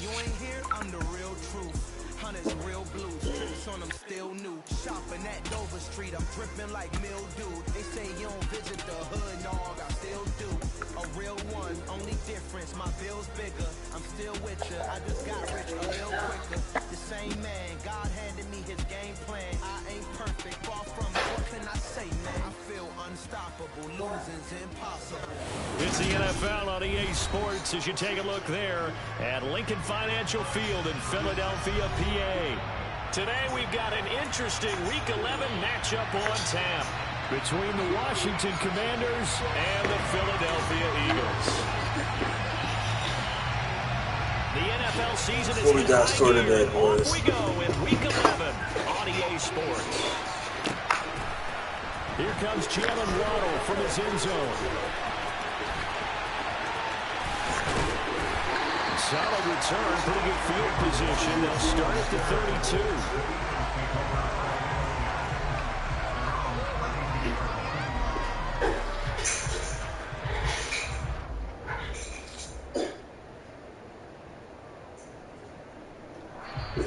you ain't here, I'm the real truth. Hunters real blue, streets on them still new. Shopping at Dover Street, I'm dripping like mildew. They say you don't visit the hood, dog, I still do. A real one, only difference, my bill's bigger. I'm still with ya, I just got rich a little quicker. The same man, God handed me his game plan. I ain't perfect, far from it, what can I say, man? I feel unstoppable, losing's impossible. It's the NFL on EA Sports as you take a look there at Lincoln Financial Field in Philadelphia, PA. Today we've got an interesting Week 11 matchup on tap between the Washington Commanders and the Philadelphia Eagles. The NFL season is we got started today, boys. Off we go in Week 11 on EA Sports. Here comes Jalen Waddle from his end zone. Solid return, pretty good field position. They'll start at the 32.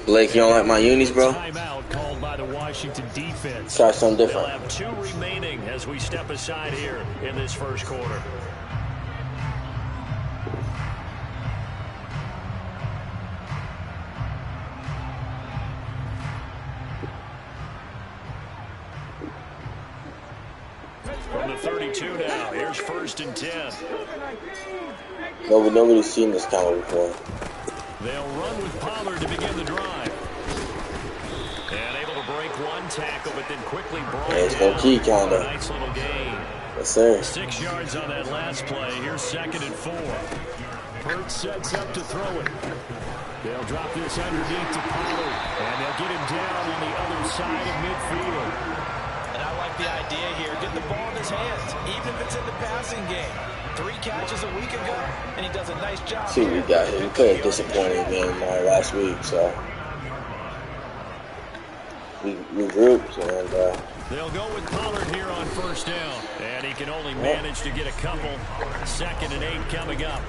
Blake, you don't like my unis, bro? Timeout called by the Washington defense. Try something different. They'll have 2 remaining as we step aside here in this first quarter. From the 32 now, here's 1st and 10. Nobody's seen this kind of before. They'll run with Pollard to begin the drive. And able to break 1 tackle, but then quickly brought it's down. low-key, kind of. Nice little gain. Yes, sir. 6 yards on that last play. Here's 2nd and 4. Hurts sets up to throw it. They'll drop this underneath to Pollard, and they'll get him down on the other side of midfield. And I like the idea here. Get the ball in his hands, even if it's in the passing game. 3 catches a week ago, and he does a nice job. See what we got here. We played a disappointing game last week, so we regrouped and they'll go with Pollard here on 1st down, and he can only manage to get a couple. 2nd and 8 coming up.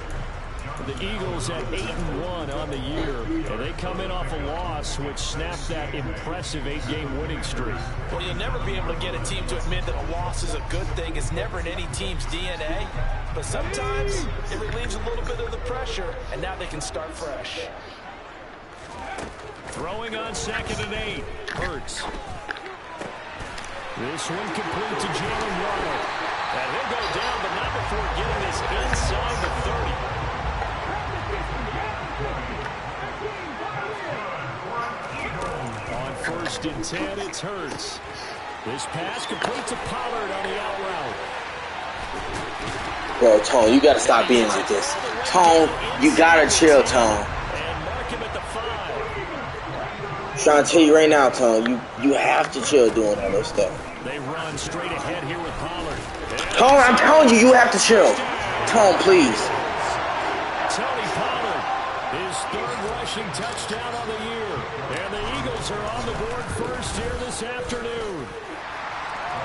The Eagles at 8-1 on the year, and they come in off a loss which snapped that impressive 8-game winning streak. Well, you'll never be able to get a team to admit that a loss is a good thing. It's never in any team's DNA, but sometimes it relieves a little bit of the pressure, and now they can start fresh. Throwing on 2nd and 8, Hurts. This one complete to Jalen Waddle. And he'll go down, but not before getting this inside the 30. On 1st and 10, it's Hurts. This pass complete to Pollard on the out route. bro, Tone, you gotta stop being like this. Tone, you gotta chill, Tone. And mark him at the 5. I'm trying to tell you right now, Tone, you have to chill doing all this stuff. They run straight ahead here with Pollard. Tone, I'm telling you, you have to chill. Tone, please. Tony Pollard, his 3rd rushing touchdown on the year. And the Eagles are on the board first here this afternoon.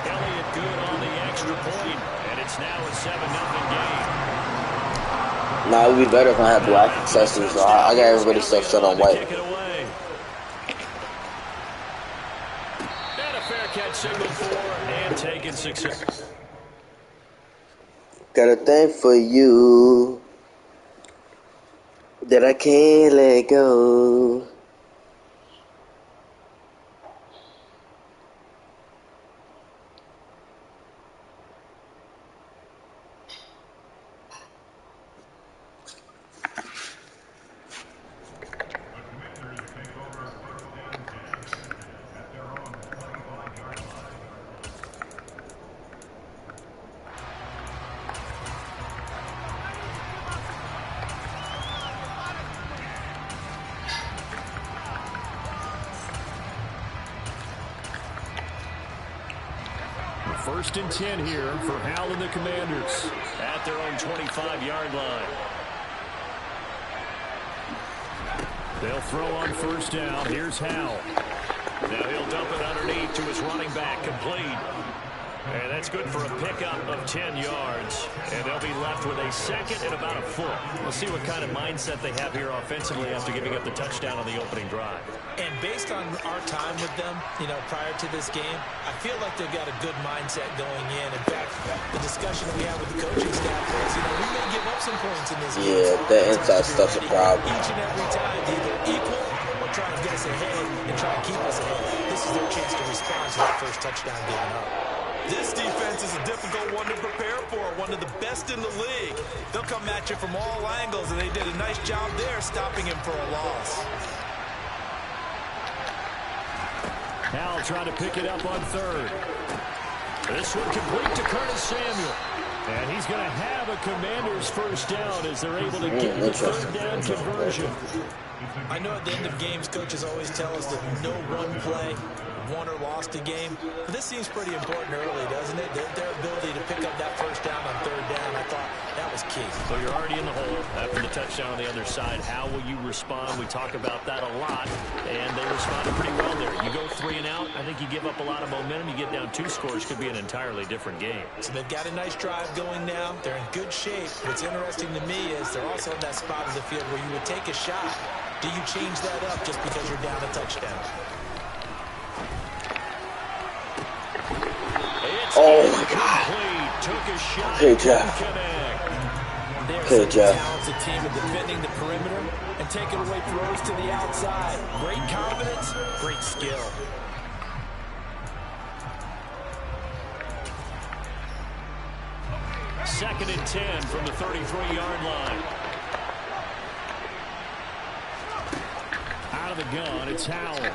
Elliott good on the extra point, and it's now a 7-0 game. Nah, it would be better if I had black accessories. So I got everybody's stuff set on white. Kick it away. And a fair catch signal for and taken success. Got a thing for you that I can't let go. First and 10 here for Hal and the Commanders at their own 25-yard line. They'll throw on 1st down. Here's Hal. Now he'll dump it underneath to his running back, complete. And that's good for a pickup of 10 yards. And they'll be left with a second and about a foot. We'll see what kind of mindset they have here offensively after giving up the touchdown on the opening drive. And based on our time with them, prior to this game, I feel like they've got a good mindset going in. In fact, the discussion we had with the coaching staff was, we may give up some points in this game. Yeah, that inside stuff's a problem. Each and every time, either equal or try to get us ahead and try to keep us ahead. This is their chance to respond to that first touchdown given up. This defense is a difficult one to prepare for, one of the best in the league. They'll come at you from all angles, and they did a nice job there stopping him for a loss. Howell trying to pick it up on third. This one complete to Curtis Samuel. And he's going to have a Commanders first down as they're able to get the third down conversion. I know at the end of games, coaches always tell us that no one play won or lost a game. But this seems pretty important early, doesn't it? Their ability to pick up that first down on third down, I thought that was key. So you're already in the hole after the touchdown on the other side. How will you respond? We talk about that a lot, and they responded pretty well there. You go 3 and out, I think you give up a lot of momentum. You get down 2 scores, could be an entirely different game. So they've got a nice drive going now. They're in good shape. What's interesting to me is they're also in that spot of the field where you would take a shot. Do you change that up just because you're down a touchdown? Oh, my God. Okay, Jeff. Okay, Jeff. Talented team of defending the perimeter and taking away throws to the outside. Great confidence, great skill. Second and 10 from the 33-yard line. Out of the gun, it's Howell.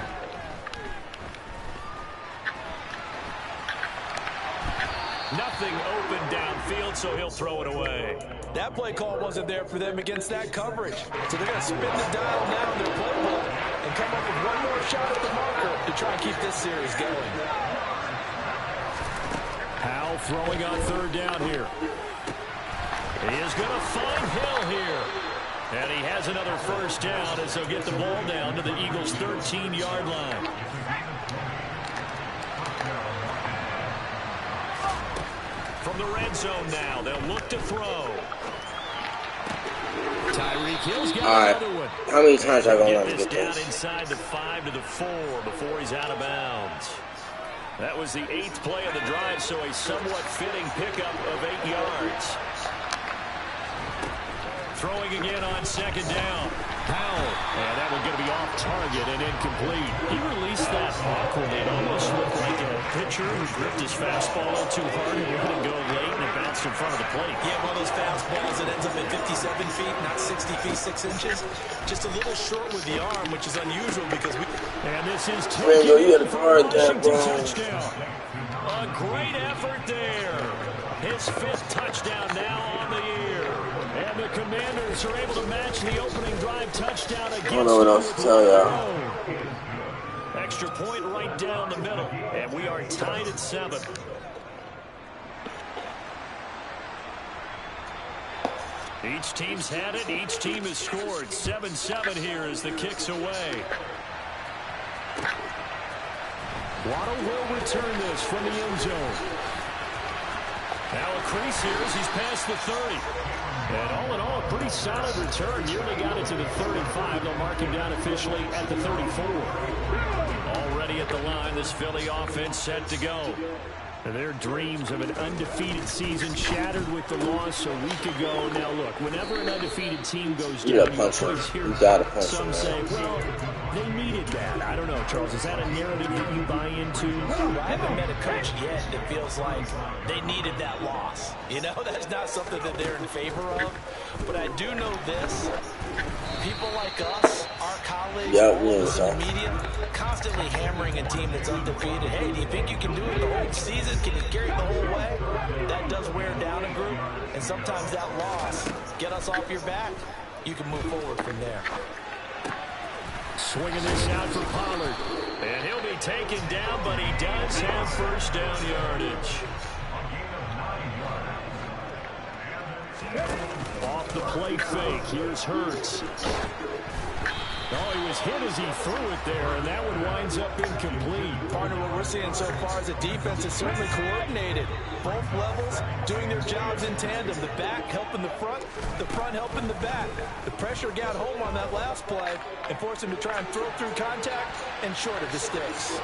Nothing open downfield, so he'll throw it away. That play call wasn't there for them against that coverage. So they're going to spin the dial now in their playbook and come up with one more shot at the marker to try and keep this series going. Howell throwing on third down here. He is going to find Hill here. And he has another first down as they'll get the ball down to the Eagles' 13-yard line. From the red zone now, they'll look to throw. Tyreek Hill's got another one. How many times are I going to let him get down this? inside the 5 to the 4 before he's out of bounds. That was the 8th play of the drive, so a somewhat fitting pickup of 8 yards. Throwing again on second down. Howell. And that one going to be off target and incomplete. He released that awkwardly. It almost looked like a pitcher who gripped his fastball a little too hard and let it go late, and it bounced in front of the plate. Yeah, one of those fastballs that ends up at 57 feet, not 60 feet, 6 inches. Just a little short with the arm, which is unusual because we... And this is Ringo, you had a hard that, bro. Touchdown. A great effort there. His 5th touchdown now on the year. And the Commanders are able to match the opening drive touchdown against I don't know what else to tell y'all. Extra point right down the middle. And we are tied at 7. Each team's had it. Each team has scored. 7-7 here as the kick's away. Waddle will return this from the end zone. Now a crease here as he's past the 30. And all in all, a pretty solid return. Nearly got it to the 35. They'll mark him down officially at the 34. Already at the line, this Philly offense set to go. And their dreams of an undefeated season shattered with the loss a week ago. Now look, whenever an undefeated team goes down, you gotta punch some him, say, well, they needed that. I don't know, Charles. Is that a narrative that you buy into? I haven't met a coach yet that feels like they needed that loss. That's not something that they're in favor of. But I do know this. People like us, our colleagues, in the media, constantly hammering a team that's undefeated. Hey, do you think you can do it the whole season? Can you carry it the whole way? That does wear down a group. And sometimes that loss, get us off your back, you can move forward from there. Swinging this out for Pollard. And he'll be taken down, but he does have first down yardage. Off the play fake, here's Hurts. Oh, he was hit as he threw it there, and that one winds up incomplete. Partner, what we're seeing so far is the defense is certainly coordinated. Both levels doing their jobs in tandem. The back helping the front helping the back. The pressure got home on that last play and forced him to try and throw through contact and short of the sticks.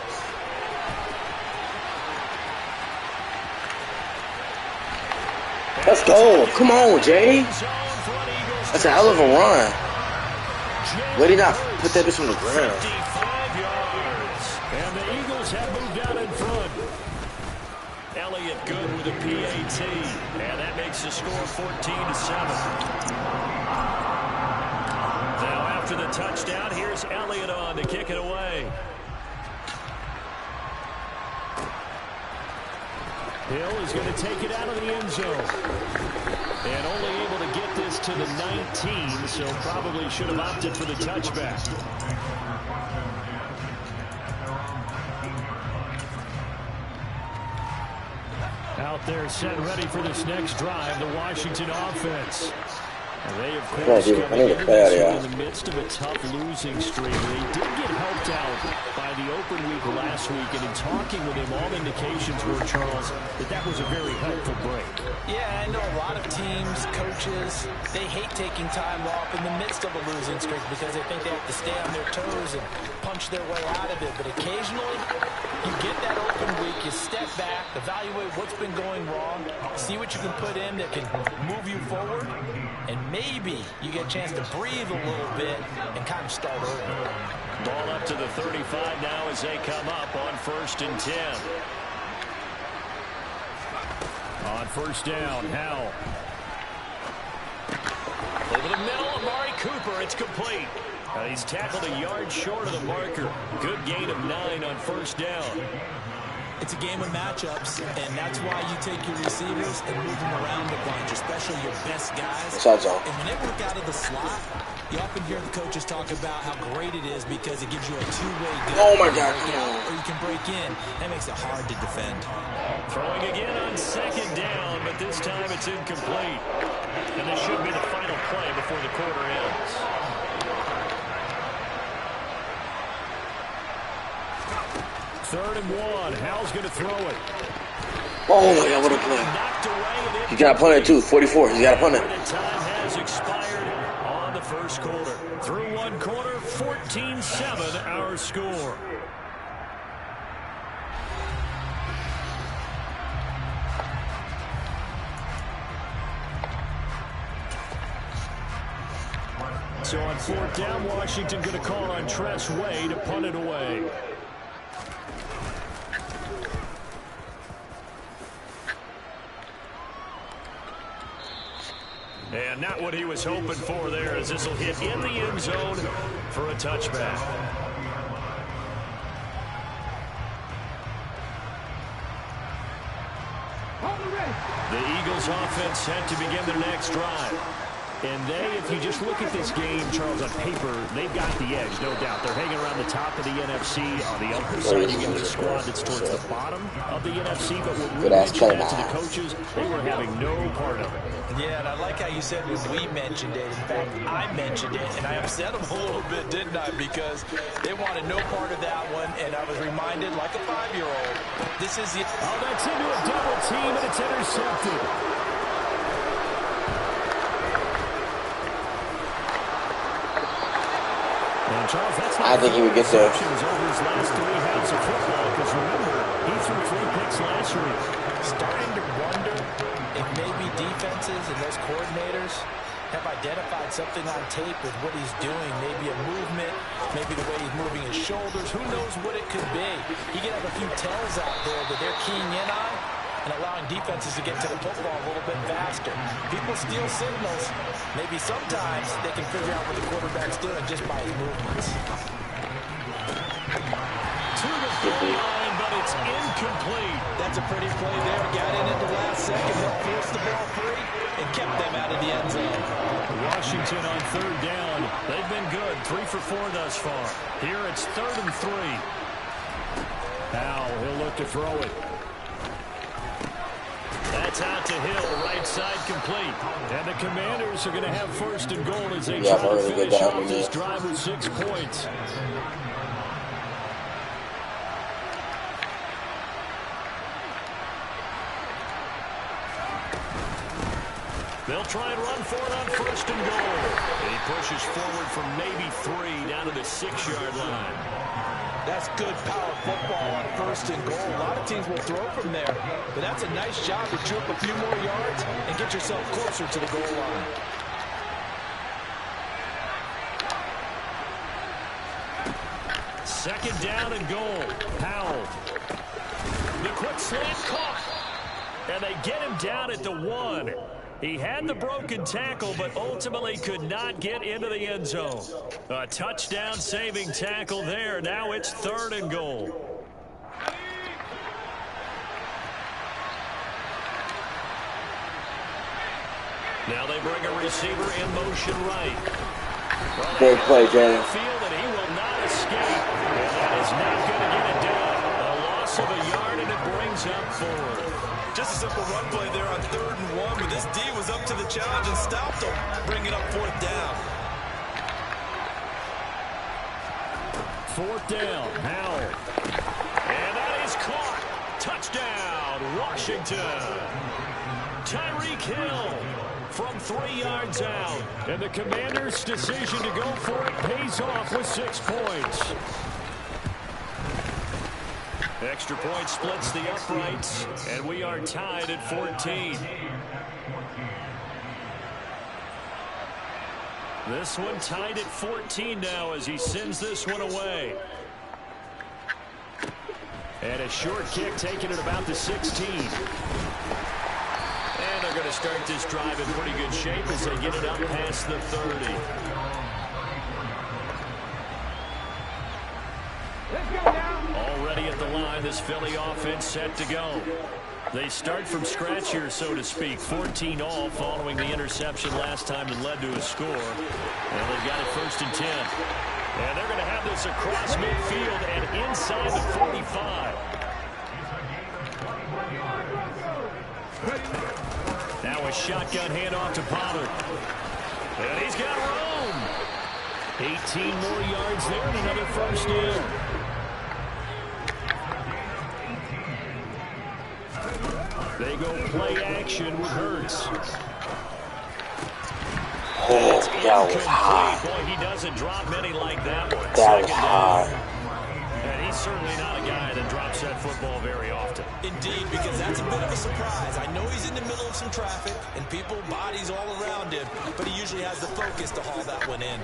Let's go. Come on, Jay. That's a hell of a run. Why did he not put that bitch on the ground? 55 yards. And the Eagles have moved out in front. Elliott good with a PAT. And that makes the score 14-7. Now after the touchdown, here's Elliott on to kick it away. Hill is going to take it out of the end zone. And only able to get this to the 19, so probably should have opted for the touchback. Out there set ready for this next drive, the Washington offense. They, of course, coming into this in the midst of a tough losing streak. They did get helped out by the open week last week, and in talking with him, all indications were, Charles, that was a very helpful break. Yeah, I know a lot of teams, coaches, they hate taking time off in the midst of a losing streak because they think they have to stay on their toes and punch their way out of it. But occasionally, you get that open week, you step back, evaluate what's been going wrong, see what you can put in that can move you forward, and maybe you get a chance to breathe a little bit and kind of start over. Ball up to the 35 now as they come up on 1st and 10. On first down, Howell. Over the middle, Amari Cooper. It's complete. He's tackled a yard short of the marker. Good gain of 9 on first down. It's a game of matchups, and that's why you take your receivers and move them around the bunch, especially your best guys. And when they work out of the slot, you often hear the coaches talk about how great it is because it gives you a two-way go. Oh, my God. Or you can break in. That makes it hard to defend. Throwing again on 2nd down, but this time it's incomplete. And this should be the final play before the quarter ends. Third and 1. Howell's going to throw it. Oh, my God, what a play. He got to punt it, too. 44. He's got to punt it. Time has expired on the first quarter. Through one quarter, 14-7 our score. So on 4th down, Washington going to call on Tress Way to punt it away. And not what he was hoping for there, as this will hit in the end zone for a touchback. The Eagles offense set to begin their next drive. And they, if you just look at this game, Charles, on paper, they've got the edge, no doubt. They're hanging around the top of the NFC. On the other side, you get the squad that's towards the bottom of the NFC. But what really reached out to the coaches, they were having no part of it. Yeah, and I like how you said when we mentioned it. In fact, I mentioned it, and I upset them a little bit, didn't I? Because they wanted no part of that one, and I was reminded, like a 5-year-old, this is the... Oh, that's into a double team, and it's intercepted. Charles, I think he would get there. Over his last 3 halves of football, because remember, he threw 3 picks last week. Starting to wonder if maybe defenses and those coordinators have identified something on tape with what he's doing. Maybe a movement, maybe the way he's moving his shoulders. Who knows what it could be? He could have a few tells out there that they're keying in on and allowing defenses to get to the football a little bit faster. People steal signals. Maybe sometimes they can figure out what the quarterback's doing just by his movements. To the goal line, but it's incomplete. That's a pretty play there. Got in at the last second. They'll force the ball free and kept them out of the end zone. Washington on 3rd down. They've been good. 3 for 4 thus far. Here it's 3rd and 3. Howell, he'll look to throw it. That's It's out to Hill, right side complete. And the Commanders are going to have first and goal as they try to finish off this drive with 6 points. They'll try and run for it on first and goal. And he pushes forward from maybe 3 down to the 6-yard line. That's good power football on first and goal. A lot of teams will throw from there. But that's a nice job to chew up a few more yards and get yourself closer to the goal line. Second down and goal. Powell. The quick slant caught. And they get him down at the 1. He had the broken tackle, but ultimately could not get into the end zone. A touchdown-saving tackle there. Now it's 3rd and goal. Now they bring a receiver in motion right. Big play, Jalen. Field and he will not escape. And that is not going to get it done. A loss of a yard, and it brings up 4. Just a simple run play there on 3rd and 1, but this D was up to the challenge and stopped him, bringing up 4th down. 4th down, Howell. And that is caught. Touchdown, Washington. Tyreek Hill from 3 yards out. And the Commanders' decision to go for it pays off with 6 points. Extra point splits the uprights, and we are tied at 14. This one tied at 14 now as he sends this one away. And a short kick taken at about the 16. And they're going to start this drive in pretty good shape as they get it up past the 30. Already at the line, this Philly offense set to go. They start from scratch here, so to speak. 14 all following the interception last time that led to a score. And they've got it 1st and 10. And they're going to have this across midfield and inside the 45. Now a shotgun handoff to Pollard. And he's got room. 18 more yards there and another 1st down. They go play action with Hurts. Oh, that was high. Boy, he doesn't drop many like that one. That was high. And he's certainly not a guy that drops that football very often. Indeed, because that's a bit of a surprise. I know he's in the middle of some traffic and people, bodies all around him, but he usually has the focus to haul that one in.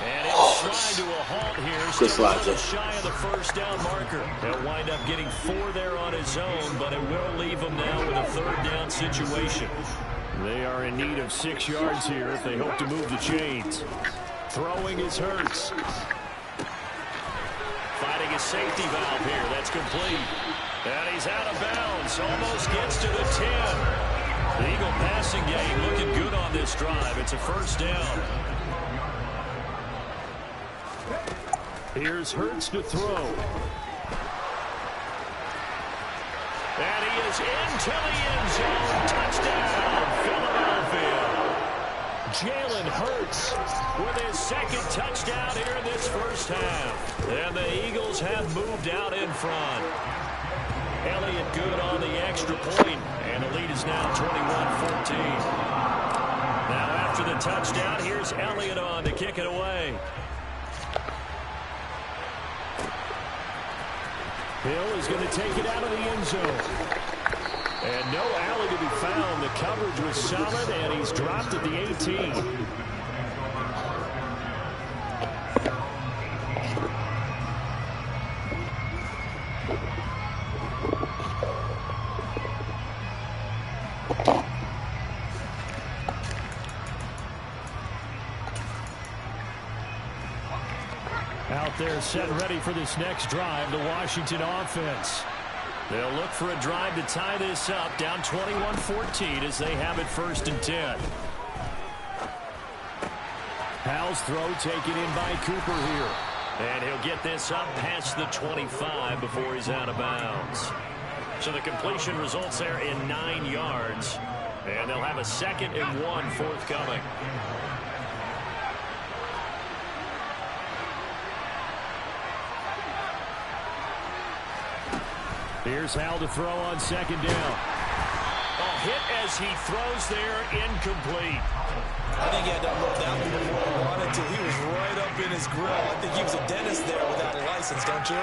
And it's slide to a halt here. Still a little shy of the 1st down marker. He'll wind up getting 4 there on his own, but it will leave him now with a 3rd down situation. They are in need of 6 yards here if they hope to move the chains. Throwing is Hurts. Finding a safety valve here. That's complete. And he's out of bounds. Almost gets to the 10. The Eagle passing game looking good on this drive. It's a 1st down. Here's Hurts to throw. And he is into the end zone. Touchdown, Philadelphia. Jalen Hurts with his 2nd touchdown here in this 1st half. And the Eagles have moved out in front. Elliott good on the extra point, and the lead is now 21-14. Now after the touchdown, here's Elliott on to kick it away. Hill is going to take it out of the end zone. And no alley to be found. The coverage was solid, and he's dropped at the 18. Out there set ready for this next drive, the Washington offense. They'll look for a drive to tie this up, down 21-14 as they have it 1st and 10. Powell's throw taken in by Cooper here. And he'll get this up past the 25 before he's out of bounds. So the completion results there in 9 yards. And they'll have a 2nd and 1 forthcoming. Here's Howell to throw on 2nd down. A hit as he throws there, incomplete. I think he had to unload that one before he wanted to. He was right up in his grill. I think he was a dentist there without a license, don't you?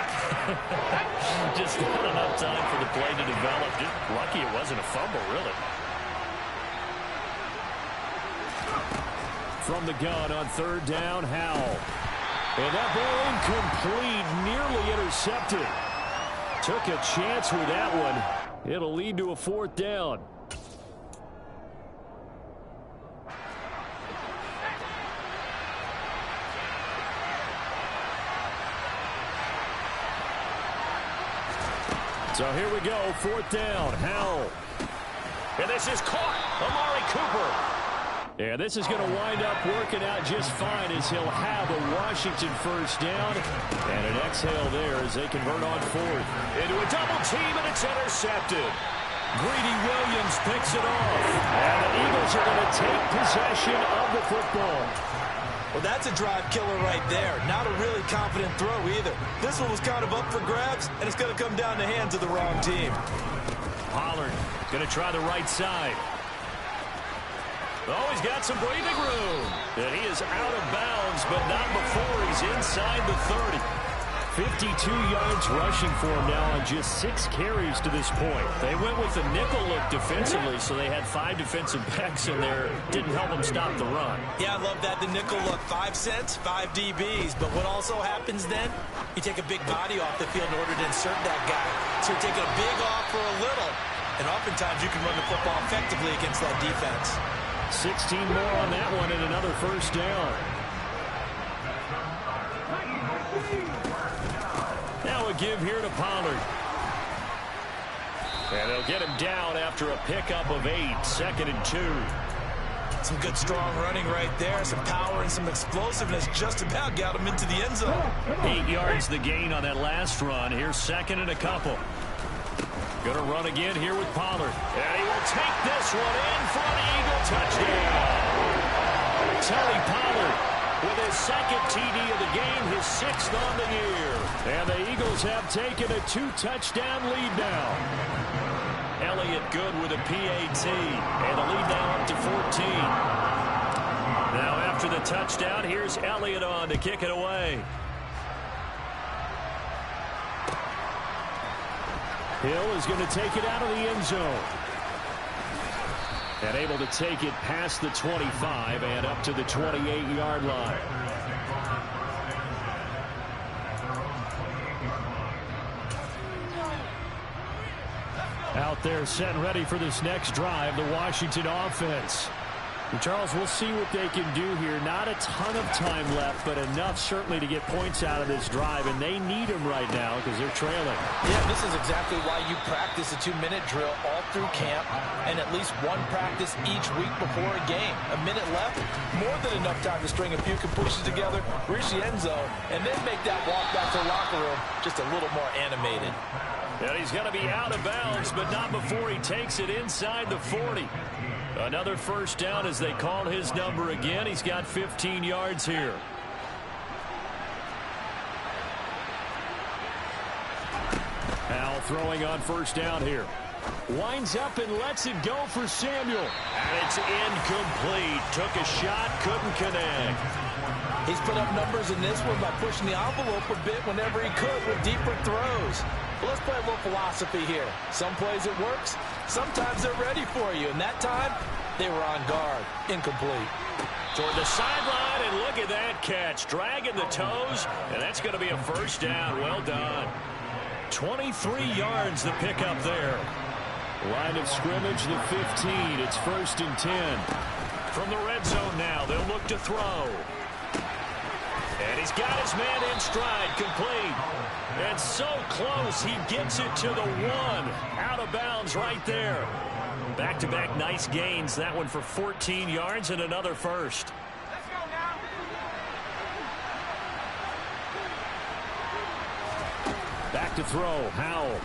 Just not enough time for the play to develop. Just lucky it wasn't a fumble, really. From the gun on 3rd down, Howell. And that ball incomplete, nearly intercepted. Took a chance with that one. It'll lead to a 4th down. So here we go, 4th down, Howell. And this is caught, Amari Cooper. And this is going to wind up working out just fine as he'll have a Washington 1st down. And an exhale there as they convert on 4th. Into a double team, and it's intercepted. Greedy Williams picks it off. And the Eagles are going to take possession of the football. Well, that's a drive killer right there. Not a really confident throw either. This one was kind of up for grabs, and it's going to come down the hands of the wrong team. Pollard going to try the right side. Oh, he's got some breathing room. And he is out of bounds, but not before he's inside the 30. 52 yards rushing for him now on just 6 carries to this point. They went with the nickel look defensively, so they had 5 defensive backs in there. Didn't help them stop the run. Yeah, I love that. The nickel look, 5 cents, 5 DBs. But what also happens then? You take a big body off the field in order to insert that guy. So you're taking a big off for a little. And oftentimes you can run the football effectively against that defense. 16 more on that one and another 1st down. Now a give here to Pollard. And they'll get him down after a pickup of 8, 2nd and 2. Some good strong running right there. Some power and some explosiveness just about got him into the end zone. 8 yards the gain on that last run. Here's 2nd and a couple. Going to run again here with Pollard. And he will take this one in for an Eagle touchdown. Tony Pollard with his 2nd TD of the game, his 6th on the year. And the Eagles have taken a 2-touchdown lead now. Elliott good with a PAT. And the lead now up to 14. Now after the touchdown, here's Elliott on to kick it away. Hill is going to take it out of the end zone. And able to take it past the 25 and up to the 28-yard line. Out there set and ready for this next drive, the Washington offense. And Charles, we'll see what they can do here. Not a ton of time left, but enough certainly to get points out of this drive, and they need them right now because they're trailing. Yeah, this is exactly why you practice a 2-minute drill all through camp and at least one practice each week before a game. A minute left, more than enough time to string a few completions together, reach the end zone, and then make that walk back to the locker room just a little more animated. And he's going to be out of bounds, but not before he takes it inside the 40. Another 1st down as they call his number again. He's got 15 yards here. Howell throwing on 1st down here. Winds up and lets it go for Samuel. And it's incomplete. Took a shot, couldn't connect. He's put up numbers in this one by pushing the envelope a bit whenever he could with deeper throws. But let's play a little philosophy here. Some plays it works. Sometimes they're ready for you. And that time, they were on guard. Incomplete. Toward the sideline, and look at that catch. Dragging the toes, and that's going to be a 1st down. Well done. 23 yards the pickup there. Line of scrimmage, the 15. It's 1st and 10. From the red zone now, they'll look to throw. And he's got his man in stride, complete. And so close, he gets it to the 1. Out of bounds right there. Back-to-back nice gains. That one for 14 yards and another 1st. Let's go now. Back to throw, Howell.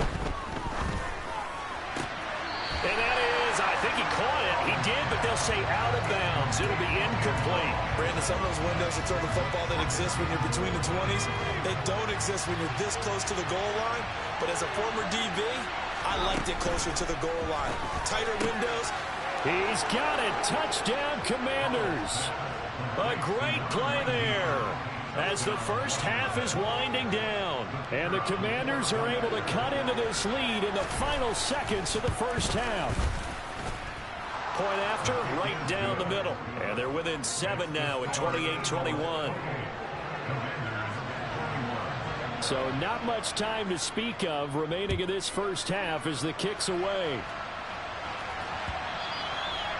And that is, I think he caught it. He did, but they'll say out of bounds. It'll be incomplete. Brandon, some of those windows to throw the football that exist when you're between the 20s, they don't exist when you're this close to the goal line. But as a former DB, I liked it closer to the goal line. Tighter windows. He's got it. Touchdown, Commanders. A great play there as the first half is winding down. And the Commanders are able to cut into this lead in the final seconds of the first half. Point after, right down the middle. And they're within 7 now at 28-21. So not much time to speak of remaining in this first half as the kick's away.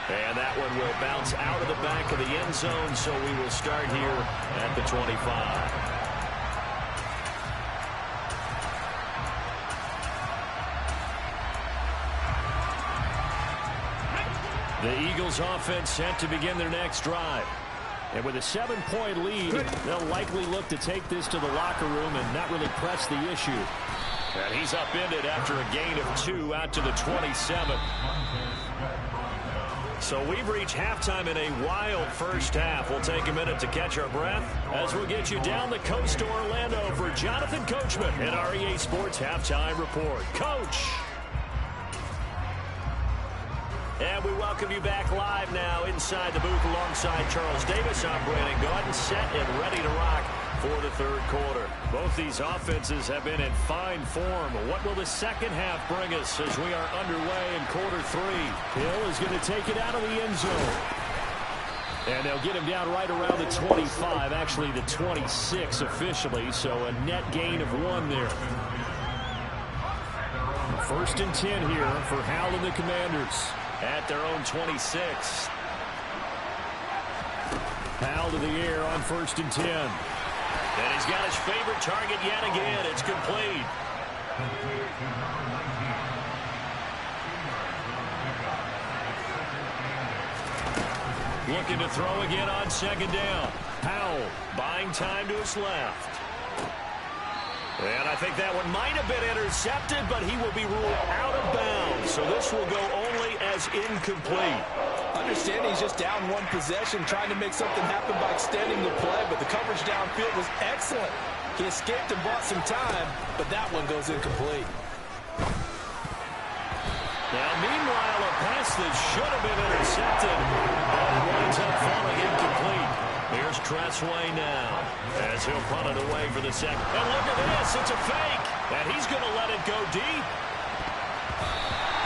And that one will bounce out of the back of the end zone, so we will start here at the 25. The Eagles offense set to begin their next drive. And with a 7-point lead, they'll likely look to take this to the locker room and not really press the issue. And he's upended after a gain of 2 out to the 27. So we've reached halftime in a wild first half. We'll take a minute to catch our breath as we'll get you down the coast to Orlando for Jonathan Coachman and our EA Sports Halftime Report. Coach! And we welcome you back live now inside the booth alongside Charles Davis. I'm Brandon Gaudin, set and ready to rock for the third quarter. Both these offenses have been in fine form. What will the second half bring us as we are underway in quarter 3? Hill is going to take it out of the end zone. And they'll get him down right around the 25, actually the 26 officially, so a net gain of 1 there. First and 10 here for Howell and the Commanders at their own 26. Howell to the air on first and 10. And he's got his favorite target yet again. It's complete. Looking to throw again on second down. Howell buying time to his left. And I think that one might have been intercepted, but he will be ruled out of bounds. So this will go only as incomplete. Understanding he's just down 1 possession, trying to make something happen by extending the play, but the coverage downfield was excellent. He escaped and bought some time, but that one goes incomplete. Now, meanwhile, a pass that should have been intercepted, but it winds up falling incomplete. Here's Tressway now as he'll punt it away for the second. And look at this. It's a fake. And he's going to let it go deep.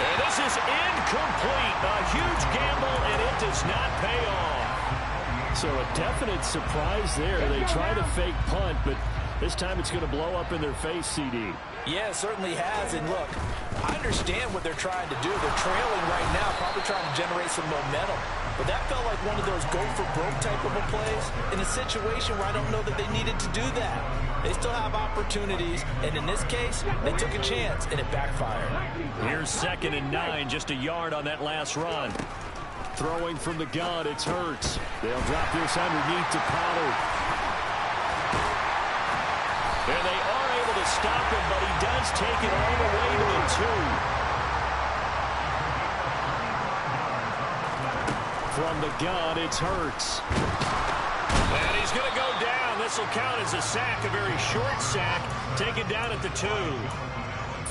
And this is incomplete. A huge gamble, and it does not pay off. So a definite surprise there. They try to fake punt, but this time it's going to blow up in their face, CD. Yeah, it certainly has. And look, I understand what they're trying to do. They're trailing right now, probably trying to generate some momentum. But that felt like one of those go-for-broke type of a plays in a situation where I don't know that they needed to do that. They still have opportunities, and in this case, they took a chance, and it backfired. Here's second and 9, just a yard on that last run. Throwing from the gun, it's Hurts. They'll drop this underneath to Pollard. And they are able to stop him, but he does take it all the way to the 2. From the gun, it's Hurts. And he's going to go down. This will count as a sack, a very short sack, taken down at the 2.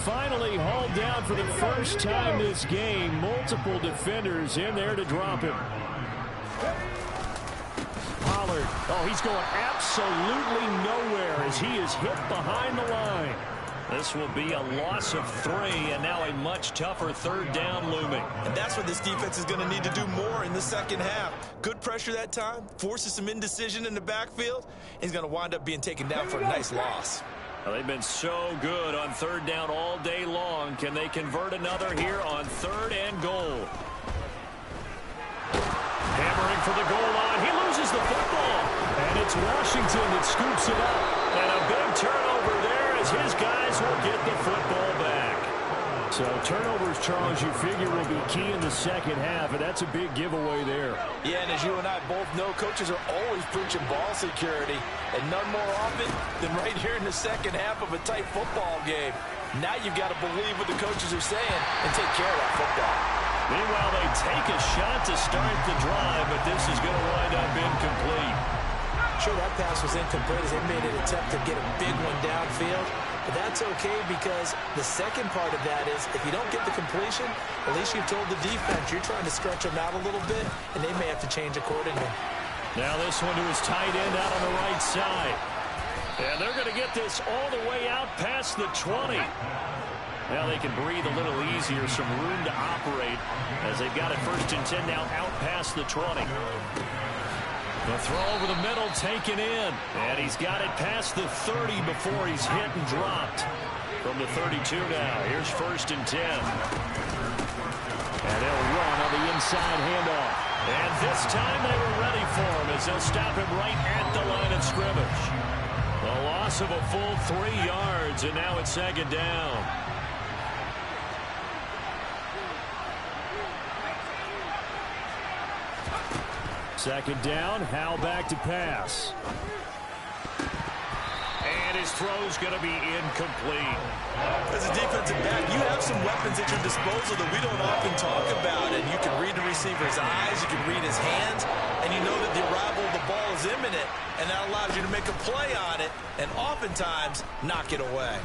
Finally hauled down for the first time this game. Multiple defenders in there to drop him. Pollard, oh, he's going absolutely nowhere as he is hit behind the line. This will be a loss of 3, and now a much tougher third down looming. And that's what this defense is going to need to do more in the second half. Good pressure that time, forces some indecision in the backfield. He's going to wind up being taken down for a nice loss. Well, they've been so good on third down all day long. Can they convert another here on 3rd and goal? Hammering for the goal line. He loses the football. And it's Washington that scoops it up. And a big turnover there as his guys will get the football back. So turnovers, Charles, you figure will be key in the second half, and that's a big giveaway there. Yeah, and as you and I both know, coaches are always preaching ball security, and none more often than right here in the second half of a tight football game. Now you've got to believe what the coaches are saying and take care of that football. Meanwhile, they take a shot to start the drive, but this is going to wind up incomplete. Sure, that pass was incomplete as they made an attempt to get a big one downfield. But that's okay because the second part of that is if you don't get the completion, at least you've told the defense you're trying to stretch them out a little bit, and they may have to change accordingly. Now this one to his tight end out on the right side. And they're going to get this all the way out past the 20. Now they can breathe a little easier, some room to operate as they've got it 1st and 10 now out past the 20. The throw over the middle taken in. And he's got it past the 30 before he's hit and dropped. From the 32 now, here's 1st and 10. And he'll run on the inside handoff. And this time they were ready for him as they'll stop him right at the line of scrimmage. A loss of a full 3 yards, and now it's 2nd down. Second down, Howell back to pass. And his throw's going to be incomplete. As a defensive back, you have some weapons at your disposal that we don't often talk about. And you can read the receiver's eyes, you can read his hands, and you know that the arrival of the ball is imminent. And that allows you to make a play on it and oftentimes knock it away.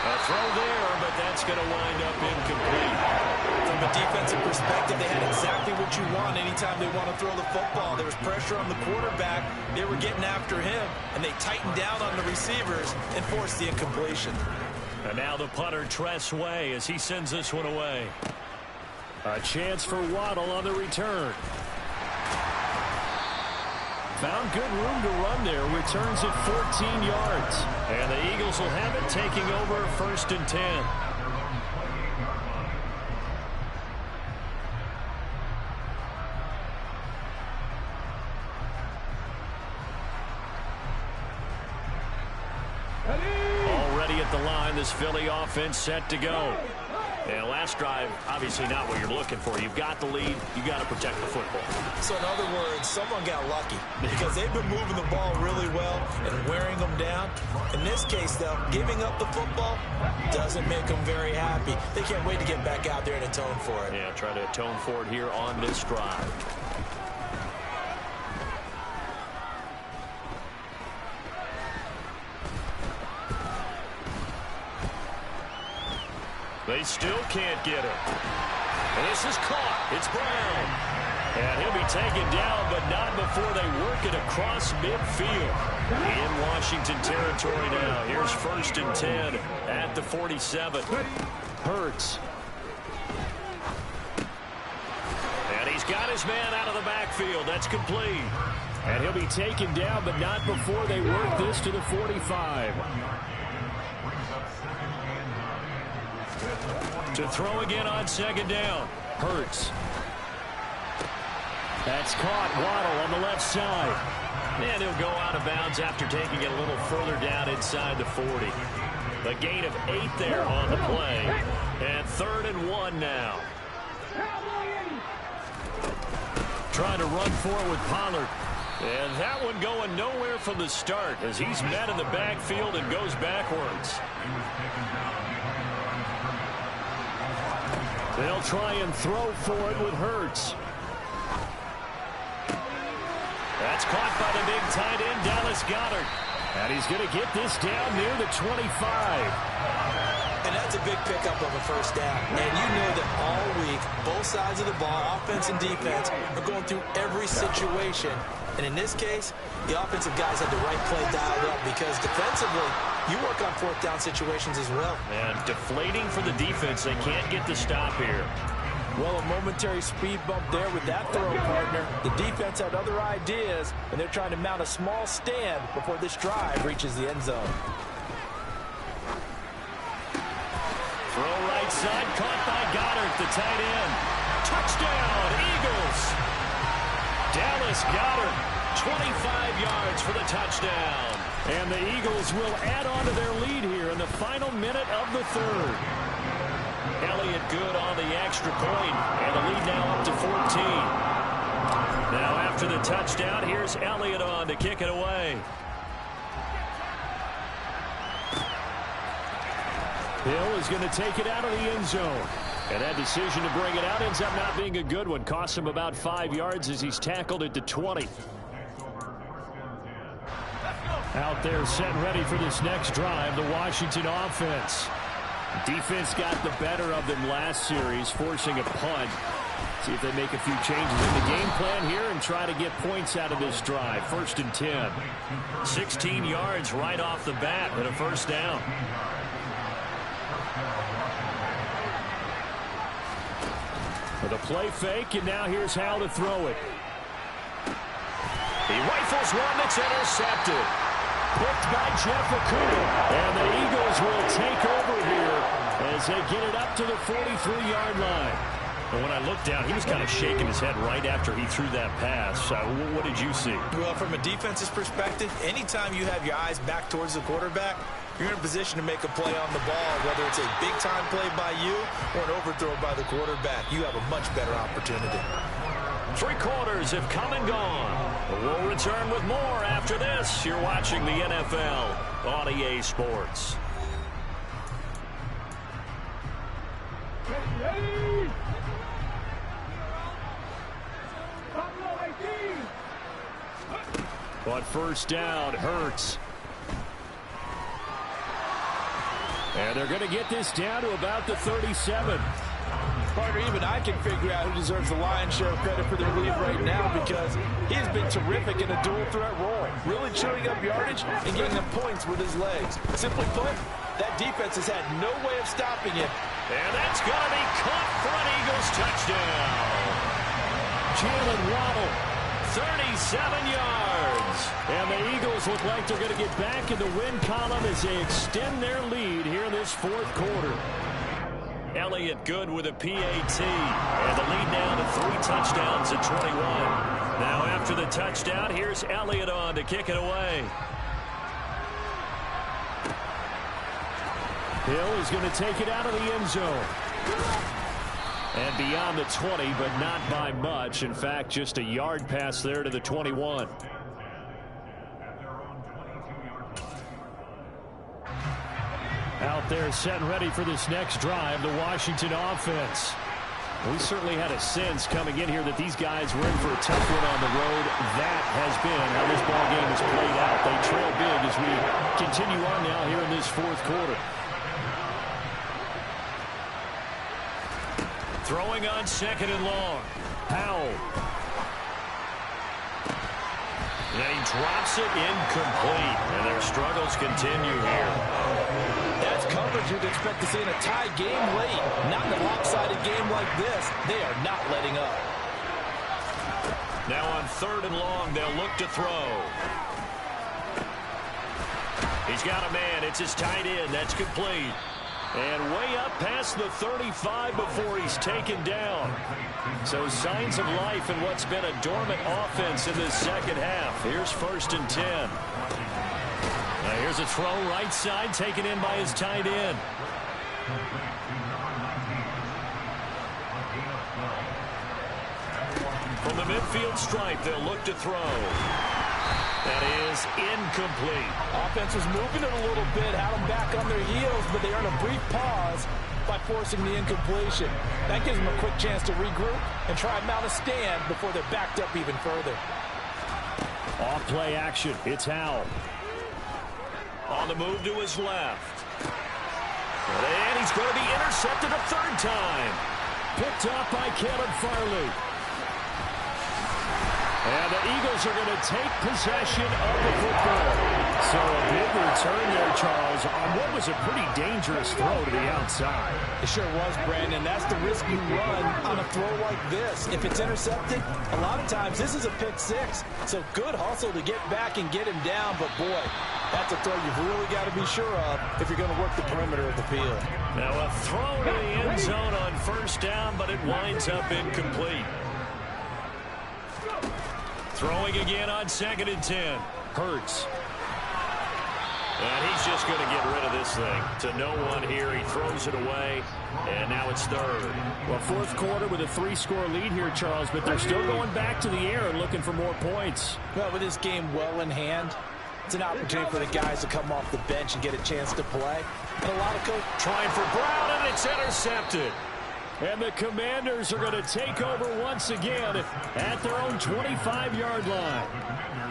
A throw there, but that's going to wind up incomplete. From a defensive perspective, they had exactly what you want anytime they want to throw the football. There was pressure on the quarterback. They were getting after him, and they tightened down on the receivers and forced the incompletion. And now the punter, Tress Way, as he sends this one away. A chance for Waddle on the return. Found good room to run there. Returns at 14 yards. And the Eagles will have it taking over 1st and 10. Already at the line, this Philly offense set to go. And last drive, obviously not what you're looking for. You've got the lead. You've got to protect the football. So in other words, someone got lucky because they've been moving the ball really well and wearing them down. In this case, though, giving up the football doesn't make them very happy. They can't wait to get back out there and atone for it. Yeah, try to atone for it here on this drive. They still can't get him. And this is caught. It's Brown. And he'll be taken down, but not before they work it across midfield. In Washington territory now. Here's 1st and 10 at the 47. Hurts. And he's got his man out of the backfield. That's complete. And he'll be taken down, but not before they work this to the 45. To throw again on 2nd down. Hurts. That's caught. Waddle on the left side. And he'll go out of bounds after taking it a little further down inside the 40. A gain of 8 there on the play. And 3rd and 1 now. Trying to run forward with Pollard. And that one going nowhere from the start as he's met in the backfield and goes backwards. They'll try and throw for it with Hurts. That's caught by the big tight end, Dallas Goedert. And he's going to get this down near the 25. And that's a big pickup of a 1st down. And you know that all week, both sides of the ball, offense and defense, are going through every situation. And in this case, the offensive guys had the right play dialed up because defensively, you work on 4th down situations as well. And deflating for the defense. They can't get the stop here. Well, a momentary speed bump there with that throw, partner. The defense had other ideas, and they're trying to mount a small stand before this drive reaches the end zone. Throw right side, caught by Goddard, the tight end. Touchdown, Eagles! Dallas Goedert, 25 yards for the touchdown. And the Eagles will add on to their lead here in the final minute of the 3rd. Elliott good on the extra point, and the lead now up to 14. Now after the touchdown, here's Elliott on to kick it away. Hill is going to take it out of the end zone. And that decision to bring it out ends up not being a good one. Costs him about 5 yards as he's tackled at the 20. Out there set and ready for this next drive, the Washington offense. Defense got the better of them last series, forcing a punt. See if they make a few changes in the game plan here and try to get points out of this drive. 1st and 10. 16 yards right off the bat and a first down. With a play fake, and now here's Howell to throw it. He rifles one that's intercepted. Picked by Jeff Okudah. And the Eagles will take over here as they get it up to the 43-yard line. And when I looked down, he was kind of shaking his head right after he threw that pass. What did you see? Well, from a defense's perspective, anytime you have your eyes back towards the quarterback, you're in a position to make a play on the ball, whether it's a big-time play by you or an overthrow by the quarterback. You have a much better opportunity. 3 quarters have come and gone. We'll return with more after this. You're watching the NFL on EA Sports. On first down, Hurts. And they're going to get this down to about the 37. Partner, even I can figure out who deserves the lion's share of credit for their lead right now because he's been terrific in a dual threat role, really chewing up yardage and getting them points with his legs. Simply put, that defense has had no way of stopping him. And that's going to be caught for an Eagles touchdown. Jalen Waddle, 37 yards. And the Eagles look like they're going to get back in the win column as they extend their lead here in this 4th quarter. Elliott good with a PAT. And the lead down to 3 touchdowns at 21. Now after the touchdown, here's Elliott on to kick it away. Hill is going to take it out of the end zone. And beyond the 20, but not by much. In fact, just a yard pass there to the 21. Out there set and ready for this next drive, the Washington offense. We certainly had a sense coming in here that these guys were in for a tough one on the road. That has been how this ball game has played out. They trail big as we continue on now here in this 4th quarter. Throwing on 2nd and long. Howell. And he drops it incomplete. And their struggles continue here. That's coverage you'd expect to see in a tie game late. Not in a lopsided game like this. They are not letting up. Now on 3rd and long, they'll look to throw. He's got a man. It's his tight end. That's complete. And way up past the 35 before he's taken down. So signs of life in what's been a dormant offense in this 2nd half. Here's 1st and 10. Now here's a throw right side taken in by his tight end. From the midfield stripe, they'll look to throw. That is incomplete. Offense was moving it a little bit, had them back on their heels, but they earned a brief pause by forcing the incompletion. That gives them a quick chance to regroup and try and mount a stand before they're backed up even further. Off play action. It's Howell. On the move to his left. And he's going to be intercepted a 3rd time. Picked up by Caleb Farley. And the Eagles are going to take possession of the football. So a big return there, Charles, on what was a pretty dangerous throw to the outside. It sure was, Brandon. That's the risk you run on a throw like this. If it's intercepted, a lot of times this is a pick 6. So good hustle to get back and get him down. But, boy, that's a throw you've really got to be sure of if you're going to work the perimeter of the field. Now a throw to the end zone on 1st down, but it winds up incomplete. Throwing again on 2nd and 10. Hurts. And he's just going to get rid of this thing. To no one here. He throws it away. And now it's 3rd. Well, 4th quarter with a 3-score lead here, Charles. But they're still going back to the air and looking for more points. Well, with this game well in hand, It's an opportunity for the guys to come off the bench and get a chance to play. And a lot of coaches trying for Brown, and it's intercepted. And the Commanders are going to take over once again at their own 25-yard line.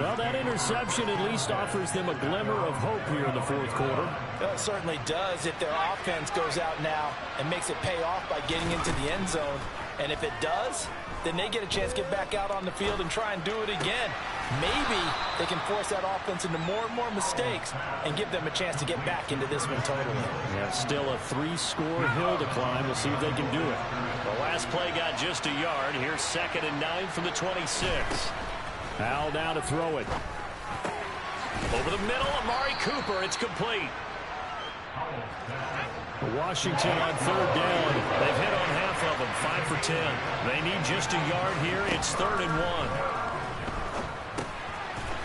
Well, that interception at least offers them a glimmer of hope here in the fourth quarter. Well, it certainly does if their offense goes out now and makes it pay off by getting into the end zone. And if it does, then they get a chance to get back out on the field and try and do it again. Maybe they can force that offense into more and more mistakes and give them a chance to get back into this one totally. Yeah, still a 3-score hill to climb. We'll see if they can do it. The last play got just a yard. Here's 2nd and 9 from the 26. Howell now to throw it. Over the middle, Amari Cooper. It's complete. Washington on 3rd down. They've hit on half of them, 5 for 10. They need just a yard here. It's 3rd and 1.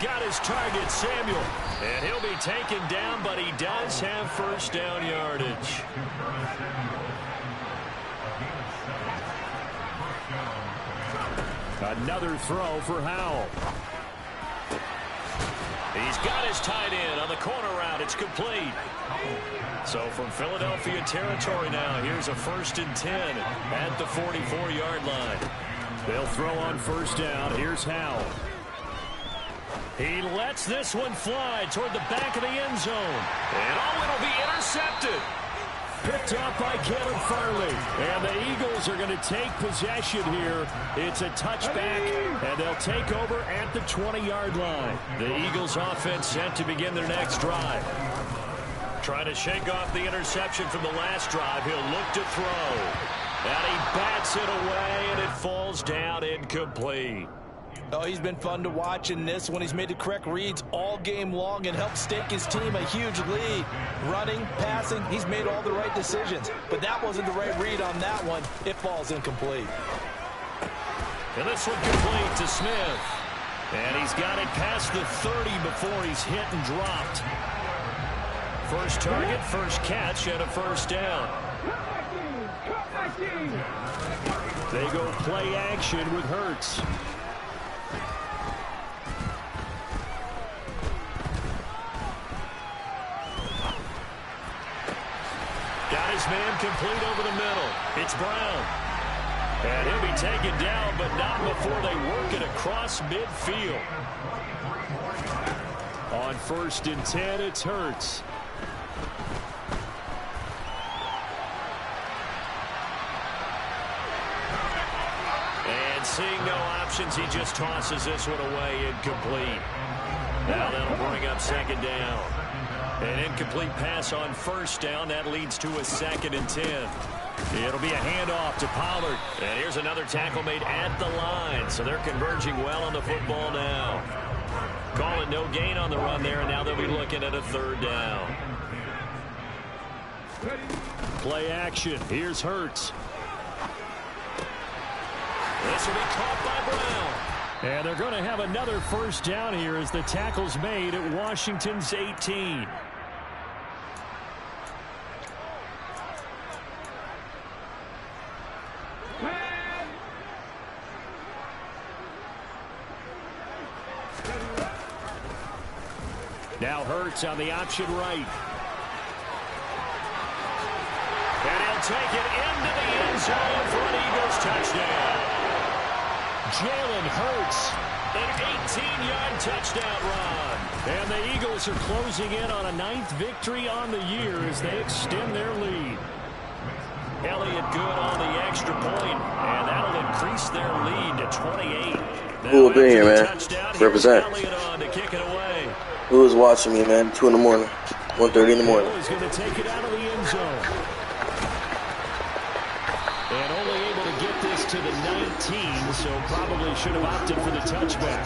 Got his target, Samuel. And he'll be taken down, but he does have first down yardage. Another throw for Howell. He's got his tight end on the corner route. It's complete. So from Philadelphia territory now, here's a 1st and 10 at the 44-yard line. They'll throw on first down. Here's Howell. He lets this one fly toward the back of the end zone. And it'll be intercepted. Picked up by Caleb Farley. And the Eagles are going to take possession here. It's a touchback, and they'll take over at the 20-yard line. The Eagles offense set to begin their next drive. Trying to shake off the interception from the last drive. He'll look to throw. And he bats it away, and it falls down incomplete. Oh, he's been fun to watch in this one. He's made the correct reads all game long and helped stake his team a huge lead. Running, passing, he's made all the right decisions. But that wasn't the right read on that one. It falls incomplete. And this one complete to Smith. And he's got it past the 30 before he's hit and dropped. First target, first catch, and a first down. They go play action with Hurts. Got his man complete over the middle. It's Brown. And he'll be taken down, but not before they work it across midfield. On 1st and 10, it's Hurts. And seeing no options, he just tosses this one away incomplete. Now that'll bring up 2nd down. An incomplete pass on first down. That leads to a 2nd and 10. It'll be a handoff to Pollard. And here's another tackle made at the line. So they're converging well on the football now. Calling no gain on the run there, and now they'll be looking at a 3rd down. Play action. Here's Hurts. This will be caught by Brown. And they're going to have another first down here as the tackle's made at Washington's 18. Now Hurts on the option right. And he'll take it into the end zone for an Eagles touchdown. Jalen Hurts, an 18-yard touchdown run. And the Eagles are closing in on a 9th victory on the year as they extend their lead. Elliott good on the extra point, and that'll increase their lead to 28. Who will be here, man? Represent. On to kick it away. Who is watching me, man? 2 in the morning, 1:30 in the morning. He's going to take it out of the end zone. And only able to get this to the 19, so probably should have opted for the touchback.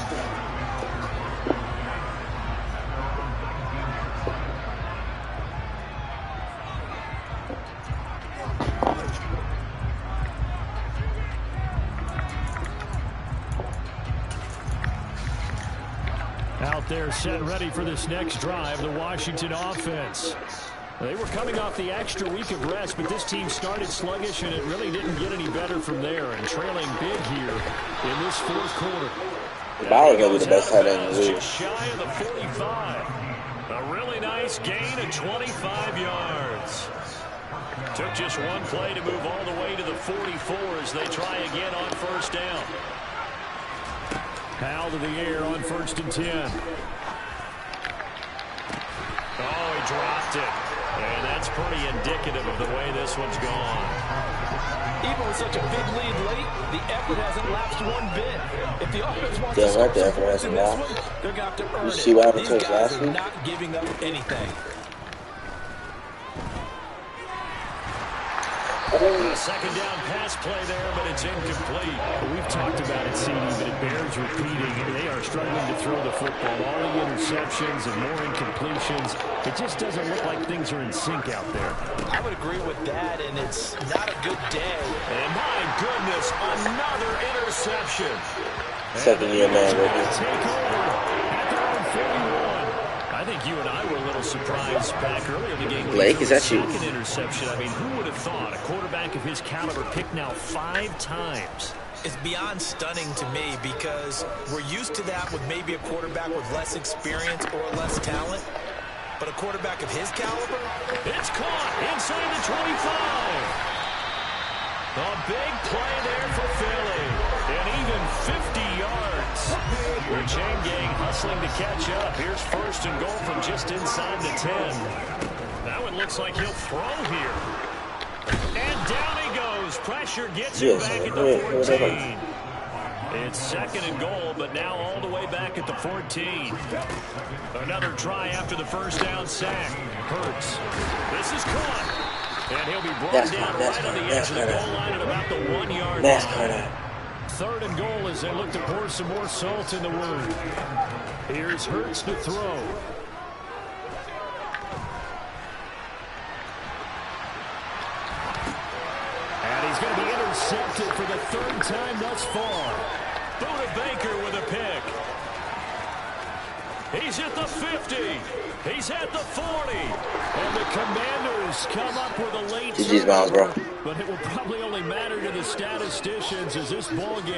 Out there set ready for this next drive, the Washington offense. They were coming off the extra week of rest, but this team started sluggish, and it really didn't get any better from there, and trailing big here in this fourth quarter. Bauer's gonna be the best tight end in the league. Just shy of the 45. A really nice gain of 25 yards. Took just one play to move all the way to the 44 as they try again on first down. Powell to the air on 1st and 10. Oh, he dropped it. And that's pretty indicative of the way this one's gone. Even with such a big lead late, the effort hasn't lapsed one bit. If the offense wants to Yeah, score right, the some effort points in hasn't this lapsed. one, they're going to have to earn it. See what happened These to us guys last are week? not giving up anything. A second down pass play there, but it's incomplete. We've talked about it, CD, but it bears repeating. They are struggling to throw the football. All the interceptions and more incompletions. It just doesn't look like things are in sync out there. I would agree with that, and it's not a good day. And my goodness, another interception. Second year man, rookie. Take over at their own 41. I think you and I were a little surprised back earlier in the game. Blake, is that you? Second interception. I mean, who would have thought a quarterback of his caliber picked now 5 times? It's beyond stunning to me because we're used to that with maybe a quarterback with less experience or less talent. But a quarterback of his caliber? It's caught inside the 25. A big play there for Philly. And even 50 yards. The chain gang hustling to catch up. Here's 1st and goal from just inside the 10. That one looks like he'll throw here. And down he goes. Pressure gets him back at the 14. It's 2nd and goal, but now all the way back at the 14. Another try after the first down sack. Hurts. This is caught. And he'll be brought down right on the edge of the goal line at about the 1-yard line. 3rd and goal as they look to pour some more salt in the wound. Here's Hurts to throw. And he's going to be intercepted for the 3rd time thus far. Buda Baker with a pick. He's at the 50. He's at the 40. And the Commanders come up with a late GG's, Miles, bro. but it will probably only matter to the statisticians as this ball game